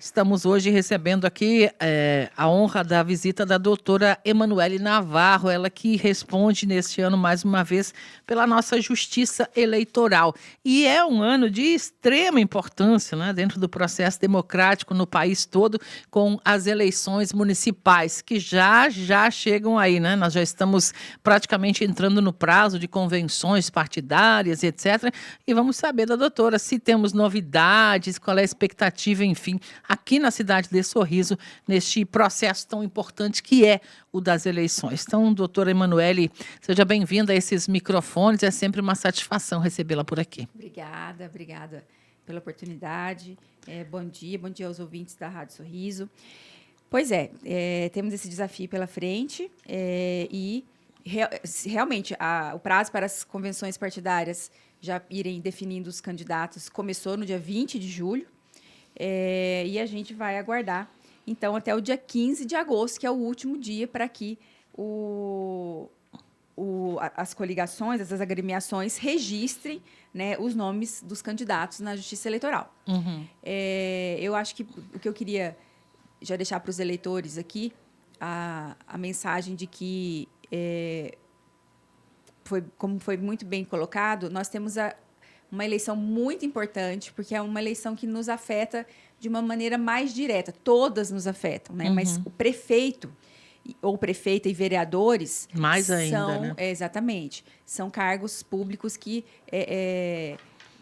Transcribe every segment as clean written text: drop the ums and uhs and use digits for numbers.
Estamos hoje recebendo aqui a honra da visita da doutora Emanuele Navarro, ela que responde neste ano, mais uma vez, pela nossa justiça eleitoral. E é um ano de extrema importância, né, dentro do processo democrático no país todo, com as eleições municipais, que já chegam aí, né? Nós já estamos praticamente entrando no prazo de convenções partidárias, etc. E vamos saber da doutora se temos novidades, qual é a expectativa, enfim, aqui na cidade de Sorriso, neste processo tão importante que é o das eleições. Então, doutora Emanuele, seja bem-vinda a esses microfones, é sempre uma satisfação recebê-la por aqui. Obrigada pela oportunidade. Bom dia aos ouvintes da Rádio Sorriso. Pois temos esse desafio pela frente e realmente o prazo para as convenções partidárias já irem definindo os candidatos começou no dia 20 de julho. E a gente vai aguardar, então, até o dia 15 de agosto, que é o último dia para que as coligações, as agremiações registrem, né, os nomes dos candidatos na Justiça Eleitoral. Uhum. Eu acho que o que eu queria já deixar para os eleitores aqui, a mensagem de que, como foi muito bem colocado, nós temos uma eleição muito importante, porque é uma eleição que nos afeta de uma maneira mais direta. Todas nos afetam, né? Uhum. Mas o prefeito, ou prefeita e vereadores... Mais ainda, né? Exatamente. São cargos públicos que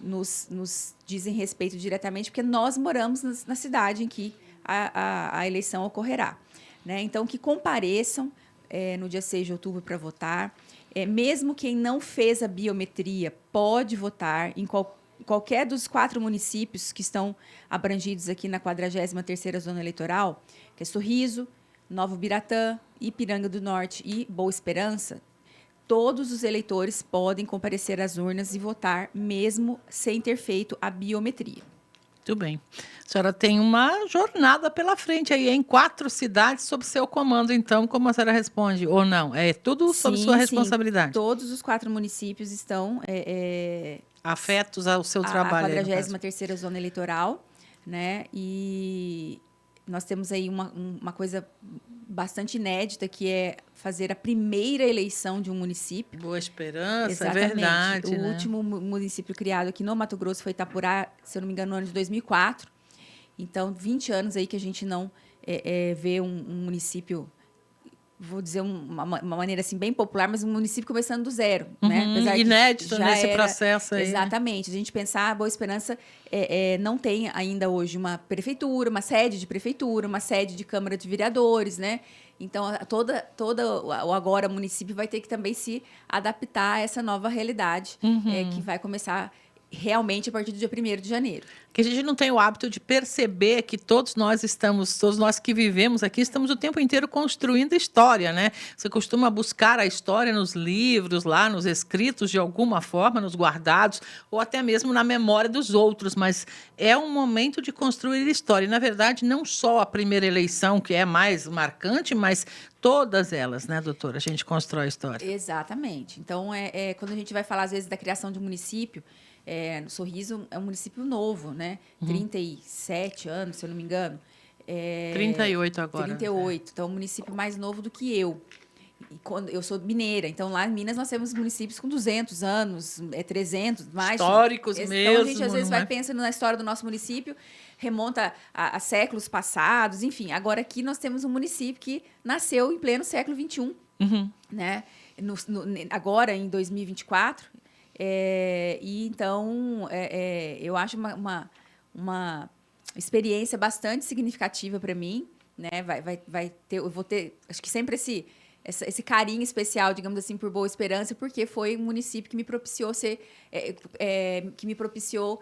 nos dizem respeito diretamente, porque nós moramos na cidade em que a eleição ocorrerá, né? Então, que compareçam no dia 6 de outubro para votar. Mesmo quem não fez a biometria pode votar em qualquer dos 4 municípios que estão abrangidos aqui na 43ª Zona Eleitoral, que é Sorriso, Novo Biratã, Ipiranga do Norte e Boa Esperança. Todos os eleitores podem comparecer às urnas e votar, mesmo sem ter feito a biometria. Muito bem. A senhora tem uma jornada pela frente aí, em 4 cidades sob seu comando, então, como a senhora responde, ou não? É tudo sob sua responsabilidade? Sim. Todos os 4 municípios estão... afetos ao seu trabalho. A 43ª Zona Eleitoral, né? E nós temos aí uma coisa bastante inédita, que é fazer a primeira eleição de um município. Boa Esperança, exatamente. É verdade. O último município criado aqui no Mato Grosso foi Itapurá, se eu não me engano, no ano de 2004. Então, 20 anos aí que a gente não vê um município, vou dizer uma maneira assim bem popular, mas um município começando do zero, né? Apesar inédito nesse processo aí. Exatamente. A gente pensar, Boa Esperança não tem ainda hoje uma prefeitura, uma sede de prefeitura, uma sede de Câmara de Vereadores, né? Então, o agora município vai ter que também se adaptar a essa nova realidade, que vai começar realmente a partir do dia 1º de janeiro. Que a gente não tem o hábito de perceber que todos nós que vivemos aqui, estamos o tempo inteiro construindo história, né? Você costuma buscar a história nos livros, lá nos escritos, de alguma forma, nos guardados, ou até mesmo na memória dos outros, mas é um momento de construir história. E, na verdade, não só a primeira eleição, que é mais marcante, mas todas elas, né, doutora? A gente constrói a história. Exatamente. Então, quando a gente vai falar, às vezes, da criação de um município, no Sorriso é um município novo, né? 37 anos, se eu não me engano. 38 agora. 38. Então, é um município mais novo do que eu. E quando eu sou mineira, então lá em Minas nós temos municípios com 200 anos, 300, mais. Históricos mesmo. Então, a gente às vezes vai pensando na história do nosso município, remonta a séculos passados, enfim. Agora aqui nós temos um município que nasceu em pleno século XXI, né? Agora, em 2024... e então eu acho uma experiência bastante significativa para mim, né? Eu vou ter, acho que sempre esse carinho especial, digamos assim, por Boa Esperança, porque foi um município que me propiciou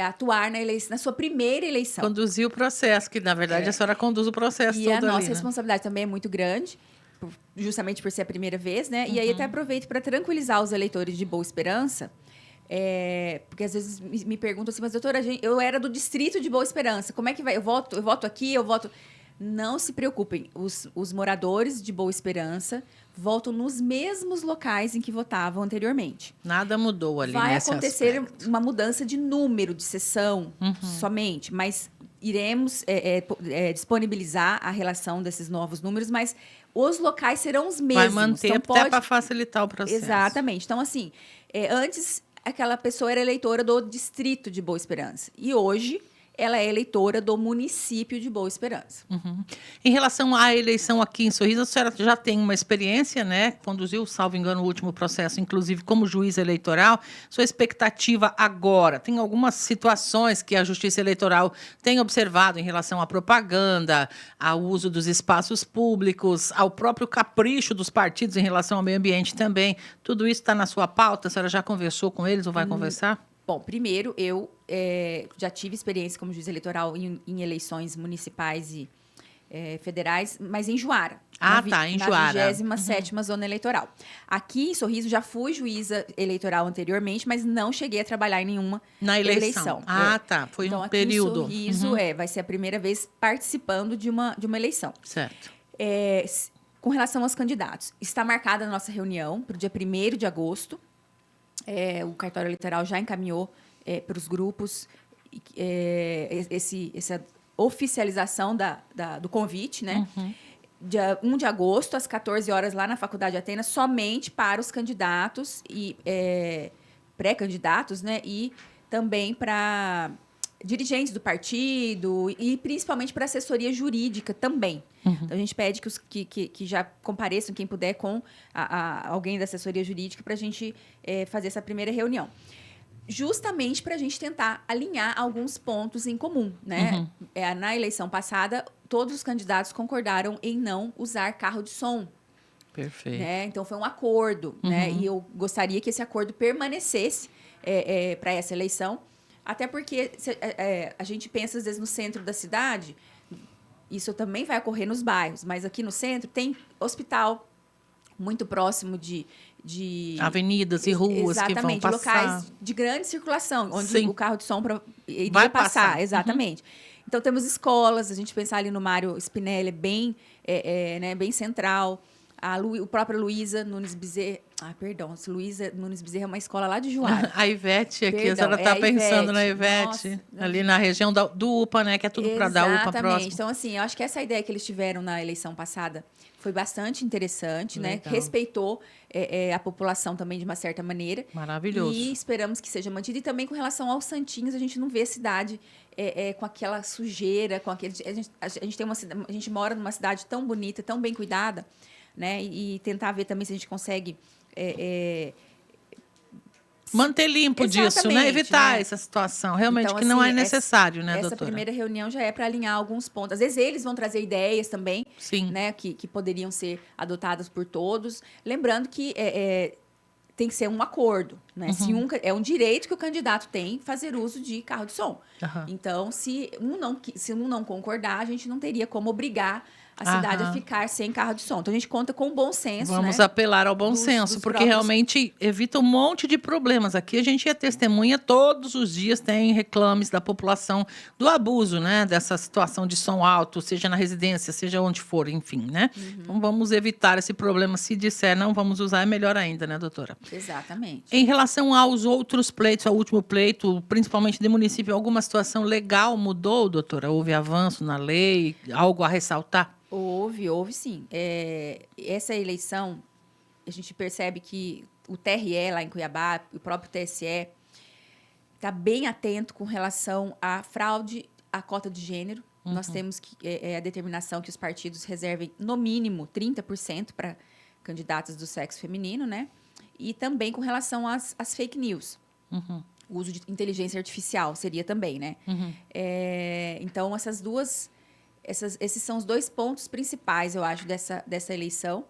atuar na sua primeira eleição. Conduzir o processo, que na verdade a senhora conduz o processo todo ali. E a nossa responsabilidade também é muito grande, justamente por ser a primeira vez, né? E aí até aproveito para tranquilizar os eleitores de Boa Esperança, porque às vezes me perguntam assim, mas doutora, eu era do distrito de Boa Esperança, como é que vai? Eu voto aqui, eu voto... Não se preocupem, os moradores de Boa Esperança votam nos mesmos locais em que votavam anteriormente. Nada mudou ali vai nesse acontecer aspecto. uma mudança de número de sessão somente, mas iremos disponibilizar a relação desses novos números, mas os locais serão os mesmos. Vai manter então, até para facilitar o processo. Exatamente. Então, assim, antes aquela pessoa era eleitora do distrito de Boa Esperança. E hoje ela é eleitora do município de Boa Esperança. Uhum. Em relação à eleição aqui em Sorriso, a senhora já tem uma experiência, né? Conduziu, salvo engano, o último processo, inclusive como juiz eleitoral. Sua expectativa agora? Tem algumas situações que a Justiça Eleitoral tem observado em relação à propaganda, ao uso dos espaços públicos, ao próprio capricho dos partidos em relação ao meio ambiente também. Tudo isso está na sua pauta? A senhora já conversou com eles ou vai conversar? Bom, primeiro, eu já tive experiência como juiz eleitoral em eleições municipais e federais, mas em Juara. Em Juara. Na 27ª Zona Eleitoral. Aqui em Sorriso, já fui juíza eleitoral anteriormente, mas não cheguei a trabalhar em nenhuma eleição. Tá. Foi então, um aqui período. Em Sorriso, vai ser a primeira vez participando de uma eleição. Certo. Com relação aos candidatos, está marcada a nossa reunião para o dia 1º de agosto. O cartório eleitoral já encaminhou para os grupos essa oficialização do convite, né? Dia 1 de agosto, às 14 horas, lá na Faculdade Atenas, somente para os candidatos e pré-candidatos, né? E também para dirigentes do partido e principalmente para assessoria jurídica também. Então, a gente pede que já compareçam, quem puder, com alguém da assessoria jurídica para a gente fazer essa primeira reunião. Justamente para a gente tentar alinhar alguns pontos em comum, né? Na eleição passada, todos os candidatos concordaram em não usar carro de som. Perfeito. Né? Então, foi um acordo, né? E eu gostaria que esse acordo permanecesse para essa eleição, até porque a gente pensa, às vezes, no centro da cidade, isso também vai ocorrer nos bairros, mas aqui no centro tem hospital muito próximo de avenidas e ruas que vão passar. Locais de grande circulação, onde Sim. o carro de som iria Vai passar. Exatamente. Então, temos escolas, a gente pensar ali no Mário Spinelli, bem central. O próprio Luísa Nunes Bezerra... Luísa Nunes Bezerra é uma escola lá de Juara. A Ivete aqui, a senhora está pensando na Ivete, ali na região do UPA, né? Que é tudo para dar UPA próximo. Exatamente. Então, assim, eu acho que essa ideia que eles tiveram na eleição passada foi bastante interessante, né? Respeitou a população também de uma certa maneira. Maravilhoso. E esperamos que seja mantido. E também com relação aos santinhos, a gente não vê a cidade com aquela sujeira, com aquele... A gente mora numa cidade tão bonita, tão bem cuidada, né? E tentar ver também se a gente consegue... manter limpo disso, né? Evitar essa situação. Realmente, então, que não é necessário, né, doutora? Essa primeira reunião já é para alinhar alguns pontos. Às vezes, eles vão trazer ideias também, né? Que poderiam ser adotadas por todos. Lembrando que tem que ser um acordo, né? É um direito que o candidato tem fazer uso de carro de som. Então, se um não concordar, a gente não teria como obrigar a cidade a ficar sem carro de som. Então, a gente conta com o bom senso. Vamos apelar ao bom senso, porque realmente evita um monte de problemas. Aqui a gente é testemunha, todos os dias tem reclames da população do abuso, né? Dessa situação de som alto, seja na residência, seja onde for, enfim, né? Então, vamos evitar esse problema. Se disser não vamos usar, é melhor ainda, né, doutora? Exatamente. Em relação aos outros pleitos, ao último pleito, principalmente de município, alguma situação legal mudou, doutora? Houve avanço na lei? Algo a ressaltar? Houve sim. Essa eleição, a gente percebe que o TRE lá em Cuiabá, o próprio TSE, está bem atento com relação à fraude à cota de gênero. Nós temos a determinação que os partidos reservem, no mínimo, 30% para candidatos do sexo feminino, né? E também com relação às fake news. O uso de inteligência artificial seria também, né? Então, esses são os dois pontos principais, eu acho, dessa eleição.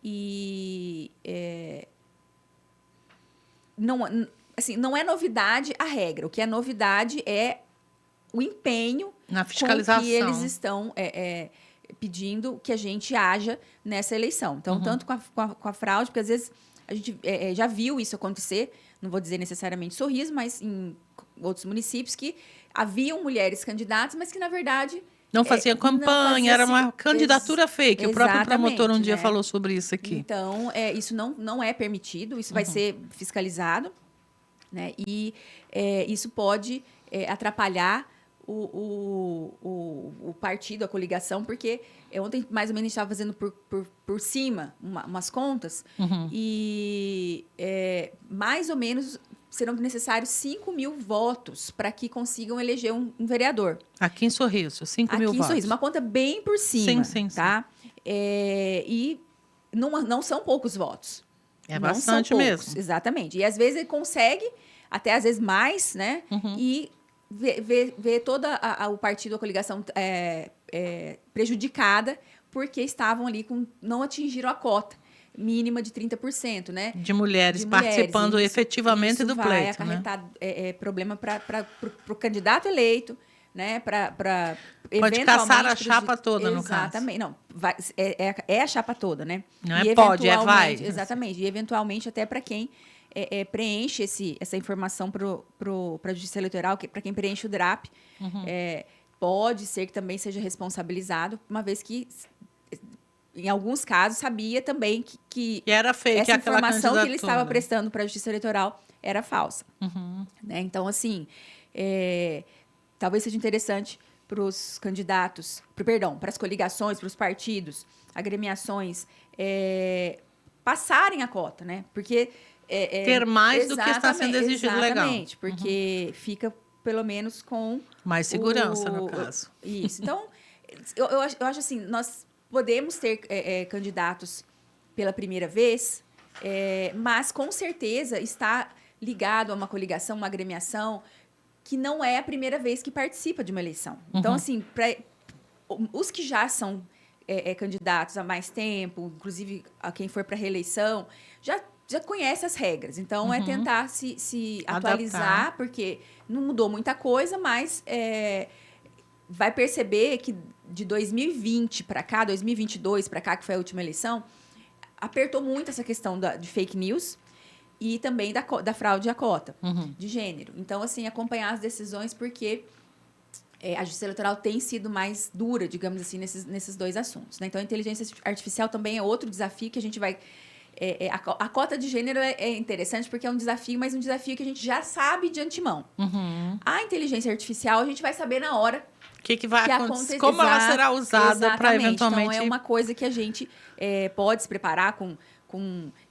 E não é novidade a regra. O que é novidade é o empenho na fiscalização com que eles estão pedindo que a gente haja nessa eleição. Então, tanto com a fraude, porque às vezes a gente já viu isso acontecer, não vou dizer necessariamente Sorriso, mas em outros municípios, que haviam mulheres candidatas, mas que, na verdade... Não fazia campanha, era uma candidatura fake. O próprio promotor dia falou sobre isso aqui. Então, isso não é permitido, isso vai ser fiscalizado, né? E isso pode atrapalhar o partido, a coligação, porque ontem, mais ou menos, a gente estava fazendo por cima umas contas, e mais ou menos serão necessários 5 mil votos para que consigam eleger um vereador. Aqui em Sorriso, 5 mil Aqui em votos. Sorriso, uma conta bem por cima, Sim. tá? E não são poucos votos. É Não bastante são poucos, mesmo. exatamente. E às vezes ele consegue, até às vezes mais, né? E ver todo o partido, a coligação prejudicada porque estavam ali não atingiram a cota mínima de 30%, né? De mulheres participando efetivamente do pleito. Vai acarretar problema para o candidato eleito, né? Pode caçar a chapa toda, no caso. Exatamente. Não, é a chapa toda, né? Não é pode, é vai. Exatamente. E eventualmente até para quem preenche essa informação para a Justiça Eleitoral, para quem preenche o DRAP, pode ser que também seja responsabilizado, uma vez que, em alguns casos, sabia também que era fake, essa informação que ele estava né? prestando para a Justiça Eleitoral era falsa. Né? Então, assim, talvez seja interessante para os candidatos, para as coligações, para os partidos, agremiações, passarem a cota, né? Porque ter mais do que está sendo exigido legal. Exatamente, porque fica, pelo menos, com mais segurança, no caso. Isso. Então, eu acho assim, nós podemos ter candidatos pela primeira vez, mas, com certeza, está ligado a uma coligação, uma agremiação, que não é a primeira vez que participa de uma eleição. Então, assim, os que já são candidatos há mais tempo, inclusive a quem for para a reeleição, já conhece as regras. Então, é tentar se atualizar, porque não mudou muita coisa, mas vai perceber que de 2020 para cá, 2022 para cá, que foi a última eleição, apertou muito essa questão de fake news e também da fraude à cota de gênero. Então, assim, acompanhar as decisões, porque a Justiça Eleitoral tem sido mais dura, digamos assim, nesses dois assuntos. Né? Então, a inteligência artificial também é outro desafio que a gente vai... a cota de gênero é interessante porque é um desafio, mas um desafio que a gente já sabe de antemão. A inteligência artificial, a gente vai saber na hora o que vai acontecer, como ela será usada para eventualmente... Então, é uma coisa que a gente pode se preparar com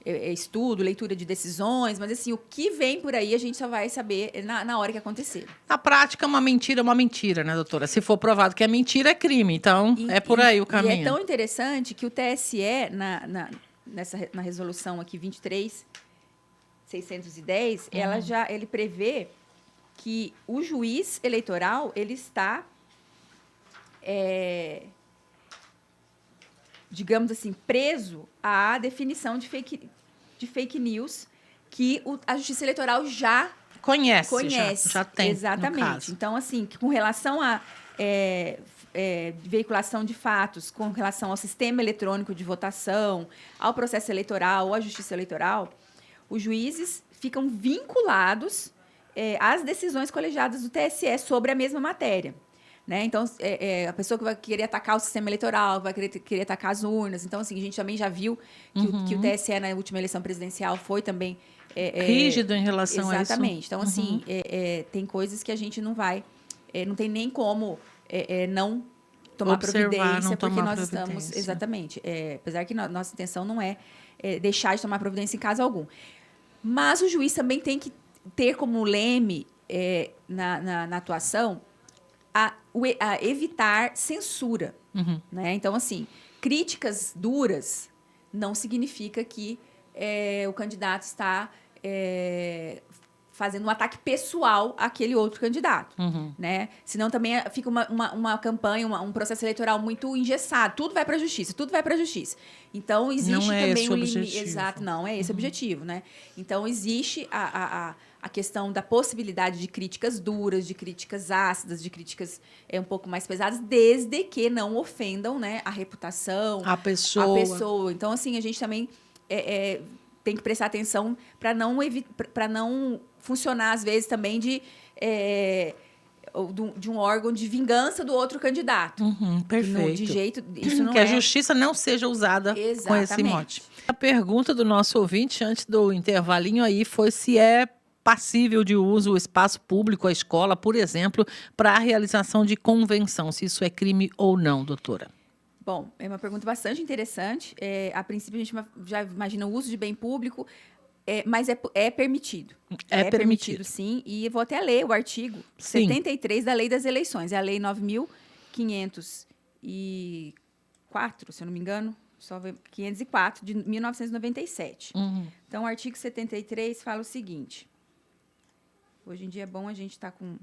estudo, leitura de decisões, mas assim, o que vem por aí a gente só vai saber na hora que acontecer. Na prática, uma mentira é uma mentira, né, doutora? Se for provado que é mentira, é crime. Então, é por aí o caminho. E é tão interessante que o TSE, na resolução aqui 23.610, ele prevê que o juiz eleitoral, ele está, digamos assim, preso à definição de fake news que a Justiça Eleitoral já conhece. Já tem, exatamente. No caso. Então, assim, com relação a veiculação de fatos, com relação ao sistema eletrônico de votação, ao processo eleitoral, à Justiça Eleitoral, os juízes ficam vinculados às decisões colegiadas do TSE sobre a mesma matéria. Né? Então, a pessoa que vai querer atacar o sistema eleitoral, vai querer atacar as urnas. Então, assim, a gente também já viu que o TSE, na última eleição presidencial, foi também... rígido em relação a isso. Exatamente. Então, assim, tem coisas que a gente não vai... não tem nem como não tomar providência, porque nós estamos... Exatamente. Apesar que nossa intenção não é deixar de tomar providência em caso algum. Mas o juiz também tem que ter como leme na atuação a evitar censura. Né? Então, assim, críticas duras não significa que o candidato está fazendo um ataque pessoal àquele outro candidato. Né? Senão também fica uma campanha, um processo eleitoral muito engessado. Tudo vai para a justiça, tudo vai para a justiça. Então, existe também um limite. Exato, não é esse o objetivo. Né? Então, existe a questão da possibilidade de críticas duras, de críticas ácidas, de críticas um pouco mais pesadas, desde que não ofendam, né, a reputação, a pessoa. Então, assim, a gente também tem que prestar atenção para não funcionar, às vezes, também de um órgão de vingança do outro candidato. Perfeito. Isso não que a justiça não seja usada com esse mote. A pergunta do nosso ouvinte, antes do intervalinho aí, foi se é passível de uso o espaço público, a escola, por exemplo, para a realização de convenção, se isso é crime ou não, doutora? Bom, é uma pergunta bastante interessante. A princípio, a gente já imagina o uso de bem público, mas é permitido. É permitido, sim. E vou até ler o artigo Sim. 73 da Lei das Eleições. É a Lei 9.504, se eu não me engano, 504, de 1997. Então, o artigo 73 fala o seguinte. Hoje em dia é bom a gente estar com...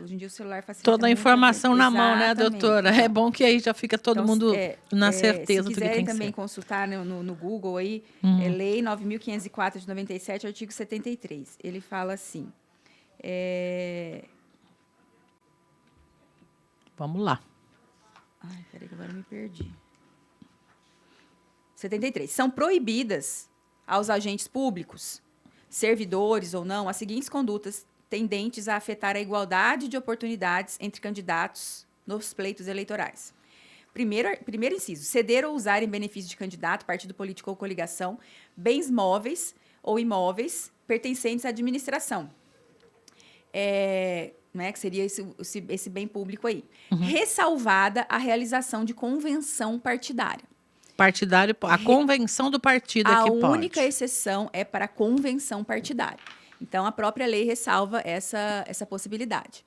Hoje em dia o celular facilita toda a muito informação na mão, né, Exatamente. doutora? É bom que aí já fica todo mundo na certeza do se que tem quiserem que também ser. consultar no Google aí, Lei 9.504 de 97, artigo 73. Ele fala assim... Vamos lá. Ai, peraí que agora eu me perdi. 73. São proibidas aos agentes públicos, servidores ou não, as seguintes condutas tendentes a afetar a igualdade de oportunidades entre candidatos nos pleitos eleitorais. Primeiro inciso, ceder ou usar em benefício de candidato, partido político ou coligação, bens móveis ou imóveis pertencentes à administração. Né, que seria esse bem público aí. Ressalvada a realização de convenção partidária. Partidário, a convenção do partido é que pode. A única exceção é para a convenção partidária. Então, a própria lei ressalva essa possibilidade.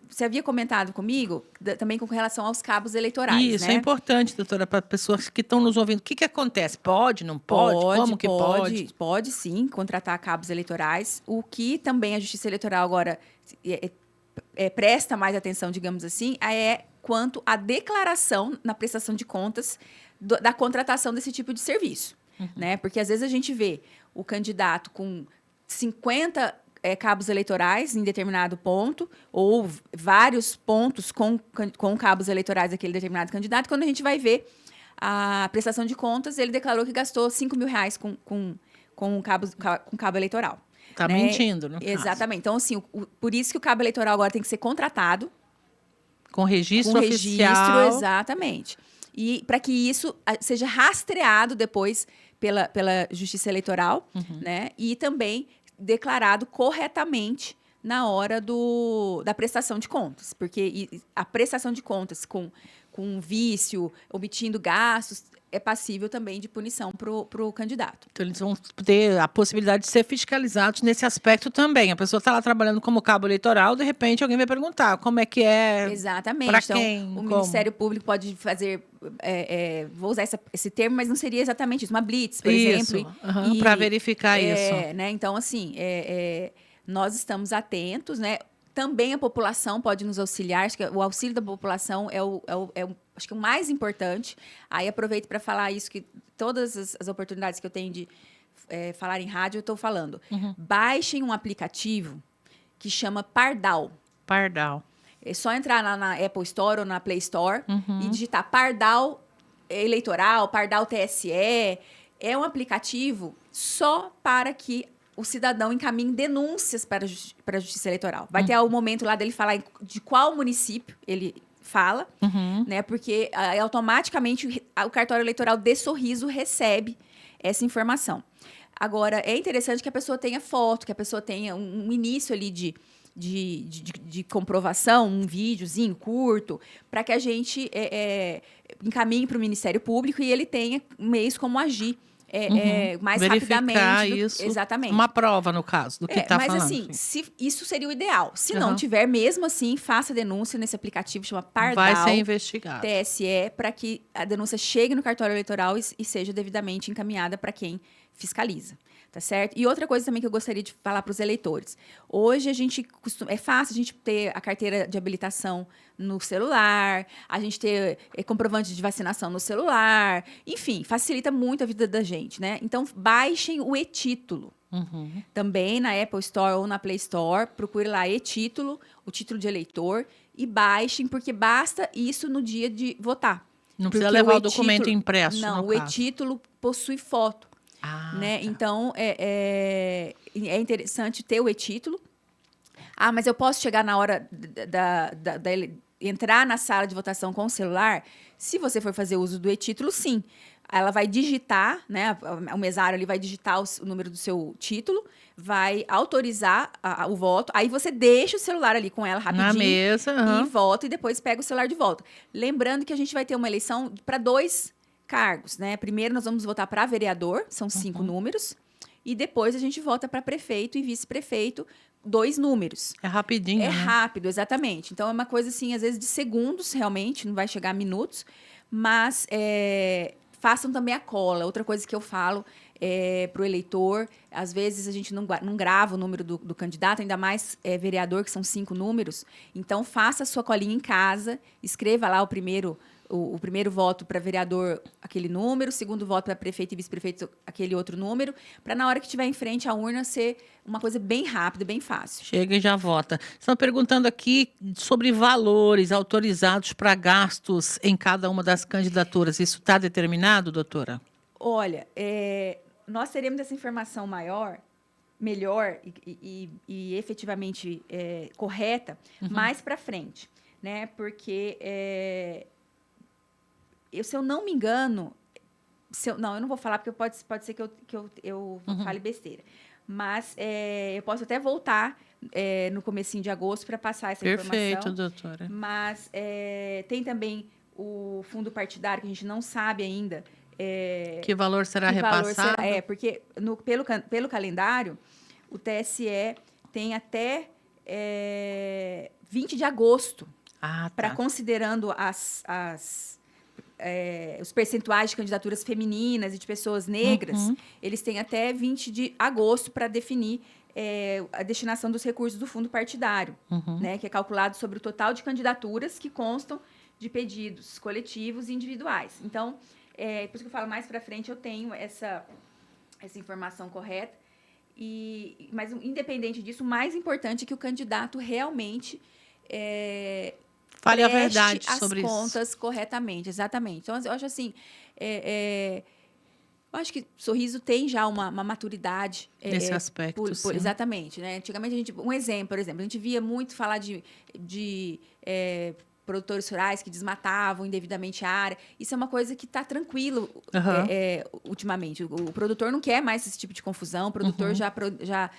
Você havia comentado comigo também com relação aos cabos eleitorais, Isso, né? é importante, doutora, para pessoas que estão nos ouvindo. O que acontece? Pode, não pode? Como que pode? Pode, sim, contratar cabos eleitorais. O que também a Justiça Eleitoral agora presta mais atenção, digamos assim, é quanto à declaração na prestação de contas da contratação desse tipo de serviço. Né? Porque, às vezes, a gente vê o candidato com 50 cabos eleitorais em determinado ponto, ou vários pontos com cabos eleitorais daquele determinado candidato. Quando a gente vai ver a prestação de contas, ele declarou que gastou R$5.000 com cabo eleitoral. Está né? mentindo, no Exatamente. Então, assim, por isso que o cabo eleitoral agora tem que ser contratado. Com registro oficial. Exatamente. E para que isso seja rastreado depois pela Justiça Eleitoral, né? E também declarado corretamente na hora da prestação de contas. Porque a prestação de contas com vício, omitindo gastos, é passível também de punição para o candidato. Então, eles vão ter a possibilidade de ser fiscalizados nesse aspecto também. A pessoa está lá trabalhando como cabo eleitoral, de repente alguém vai perguntar como é que é, Exatamente. para Então, quem, o como? Ministério Público pode fazer, vou usar esse termo, mas não seria exatamente isso, uma blitz, por exemplo. Para verificar isso. Né? Então, assim, nós estamos atentos, né? Também a população pode nos auxiliar. Acho que o auxílio da população acho que é o mais importante. Aí aproveito para falar isso, que todas as oportunidades que eu tenho de falar em rádio, eu estou falando. Baixem um aplicativo que chama Pardal. Pardal. É só entrar na Apple Store ou na Play Store e digitar Pardal Eleitoral, Pardal TSE. É um aplicativo só para que o cidadão encaminhe denúncias para a Justiça Eleitoral. Vai ter o momento lá dele falar de qual município ele fala, né? Porque automaticamente o cartório eleitoral de Sorriso recebe essa informação. Agora, é interessante que a pessoa tenha foto, que a pessoa tenha um início ali de comprovação, um videozinho curto, para que a gente encaminhe para o Ministério Público e ele tenha meios como agir mais verificar rapidamente. Isso. Exatamente. Uma prova, no caso, do que está falando. Mas, assim, isso seria o ideal. Se não tiver, mesmo assim, faça denúncia nesse aplicativo, chama Pardal. Vai ser investigado. TSE, para que a denúncia chegue no cartório eleitoral e seja devidamente encaminhada para quem fiscaliza. Tá certo? E outra coisa também que eu gostaria de falar para os eleitores. Hoje é fácil a gente ter a carteira de habilitação no celular, a gente ter comprovante de vacinação no celular, enfim, facilita muito a vida da gente, né? Então, baixem o e-título. Também na Apple Store ou na Play Store, procure lá e-título, o título de eleitor, e baixem, porque basta isso no dia de votar. Não precisa levar o documento impresso. Não, o e-título possui foto. Né? Tá. Então, é interessante ter o e-título. Mas eu posso chegar na hora entrar na sala de votação com o celular? Se você for fazer uso do e-título, sim. ela vai digitar, né? O mesário ali vai digitar o número do seu título, vai autorizar o voto, aí você deixa o celular ali com ela rapidinho. Na mesa, E vota, e depois pega o celular de volta. Lembrando que a gente vai ter uma eleição para 2 cargos, né? Primeiro nós vamos votar para vereador, são 5 números, e depois a gente vota para prefeito e vice-prefeito, 2 números. É rapidinho, É né? rápido, exatamente. Então, é uma coisa, assim, às vezes de segundos, realmente, não vai chegar a minutos, mas façam também a cola. Outra coisa que eu falo para o eleitor, às vezes a gente não grava o número do candidato, ainda mais vereador, que são 5 números. Então, faça a sua colinha em casa, escreva lá o primeiro voto para vereador, aquele número, o segundo voto para prefeito e vice-prefeito, aquele outro número, para na hora que estiver em frente à urna ser uma coisa bem rápida, bem fácil. Chega e já vota. Estão perguntando aqui sobre valores autorizados para gastos em cada uma das candidaturas. Isso está determinado, doutora? Olha, nós teremos essa informação melhor e efetivamente correta mais para frente, né? Porque se eu não me engano, não, eu não vou falar porque pode ser que eu fale besteira. Mas eu posso até voltar no comecinho de agosto para passar essa informação. Perfeito, doutora. Mas tem também o fundo partidário, que a gente não sabe ainda. Que valor será que repassado? Valor será, porque pelo calendário, o TSE tem até 20 de agosto para considerando os percentuais de candidaturas femininas e de pessoas negras, eles têm até 20 de agosto para definir a destinação dos recursos do fundo partidário, né, que é calculado sobre o total de candidaturas que constam de pedidos coletivos e individuais. Então, por isso que eu falo, mais para frente eu tenho essa informação correta. Mas, independente disso, o mais importante é que o candidato realmente fale a verdade sobre isso. As contas corretamente, exatamente. Então, eu acho assim, eu acho que Sorriso tem já uma maturidade nesse aspecto, sim. Exatamente, né? Antigamente por exemplo, a gente via muito falar de produtores rurais que desmatavam indevidamente a área. Isso é uma coisa que está tranquilo ultimamente. O produtor não quer mais esse tipo de confusão. O produtor já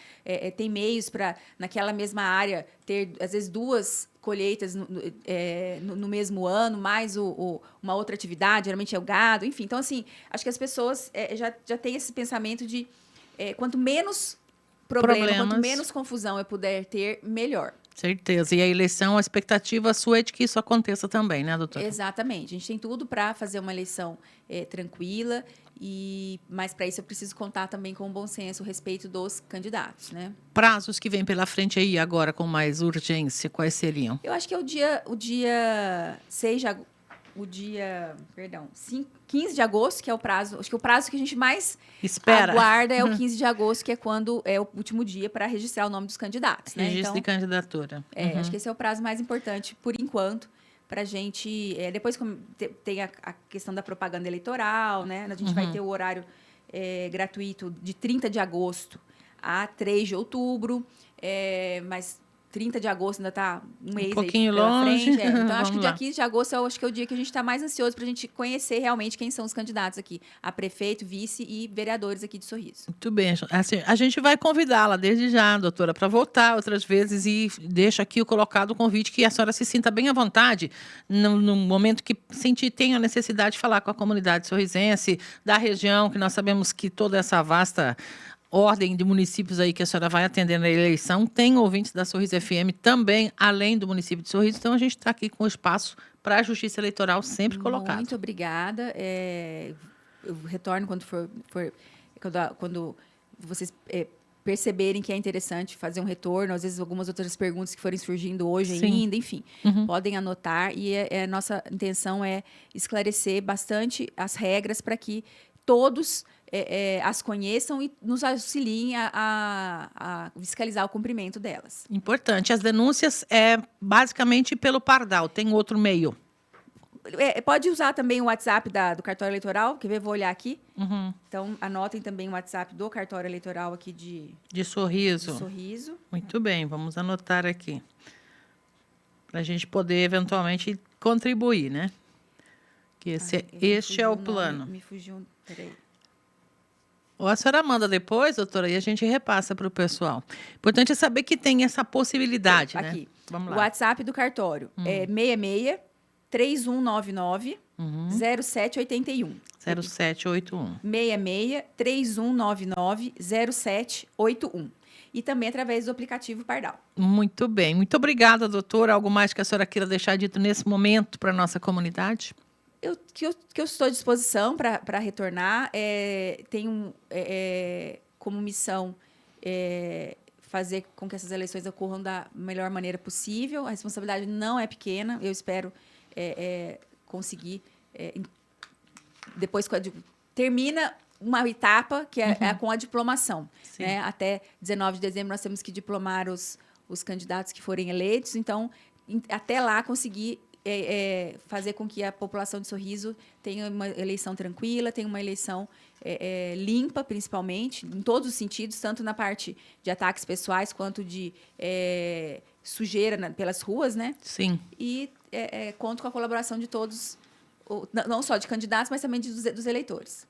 tem meios para, naquela mesma área, ter, às vezes, 2 colheitas no mesmo ano, mais uma outra atividade, geralmente é o gado, enfim. Então, assim, acho que as pessoas já têm esse pensamento de quanto menos problema, quanto menos confusão eu puder ter, melhor. Certeza. E a eleição, a expectativa sua é de que isso aconteça também, né, doutora? Exatamente. A gente tem tudo para fazer uma eleição tranquila, mas para isso eu preciso contar também com o bom senso a respeito dos candidatos, né? Prazos que vêm pela frente aí agora com mais urgência, quais seriam? Eu acho que é o dia 15 de agosto, que é o prazo. Acho que o prazo que a gente mais aguarda é o 15 de agosto, que é quando é o último dia para registrar o nome dos candidatos, né? Registro de candidatura. Acho que esse é o prazo mais importante, por enquanto, para a gente... depois tem a questão da propaganda eleitoral, né? A gente vai ter o horário gratuito de 30 de agosto a 3 de outubro, mas 30 de agosto ainda está um mês pouquinho aí pela longe. frente. Então, acho que o dia 15 de agosto eu acho que é o dia que a gente está mais ansioso para a gente conhecer realmente quem são os candidatos aqui, a prefeito, vice e vereadores aqui de Sorriso. Muito bem. Assim, a gente vai convidá-la desde já, doutora, para voltar outras vezes e deixa aqui o colocado o convite que a senhora se sinta bem à vontade no momento que tenha necessidade de falar com a comunidade sorrisense, da região, que nós sabemos que toda essa vasta ordem de municípios aí que a senhora vai atender na eleição, tem ouvintes da Sorriso FM também, além do município de Sorriso, então a gente está aqui com o espaço para a Justiça Eleitoral sempre colocado. Muito obrigada. Eu retorno quando vocês perceberem que é interessante fazer um retorno, às vezes algumas outras perguntas que forem surgindo hoje ainda, enfim, podem anotar, e a nossa intenção é esclarecer bastante as regras para que todos as conheçam e nos auxiliem a fiscalizar o cumprimento delas. Importante. As denúncias basicamente pelo Pardal. Tem outro meio? Pode usar também o WhatsApp do cartório eleitoral. Quer ver? Vou olhar aqui. Então, anotem também o WhatsApp do cartório eleitoral aqui de Sorriso. Muito bem. Vamos anotar aqui. Para a gente poder, eventualmente, contribuir, né? Este é o plano. Me fugiu, peraí. Ou a senhora manda depois, doutora, e a gente repassa para o pessoal. Importante é saber que tem essa possibilidade, né? Aqui. Vamos O lá. WhatsApp do cartório é 66 3199 0781. 0781. 66 3199 0781. E também através do aplicativo Pardal. Muito bem. Muito obrigada, doutora. Algo mais que a senhora queira deixar dito nesse momento para a nossa comunidade? Que eu estou à disposição para retornar. Tenho como missão fazer com que essas eleições ocorram da melhor maneira possível. A responsabilidade não é pequena. Eu espero conseguir, depois termina uma etapa que é com a diplomação. Né? Até 19 de dezembro nós temos que diplomar os candidatos que forem eleitos. Então, até lá, conseguir fazer com que a população de Sorriso tenha uma eleição tranquila, tenha uma eleição limpa, principalmente, em todos os sentidos, tanto na parte de ataques pessoais quanto de sujeira pelas ruas, né? Sim. E conto com a colaboração de todos, não só de candidatos, mas também dos eleitores.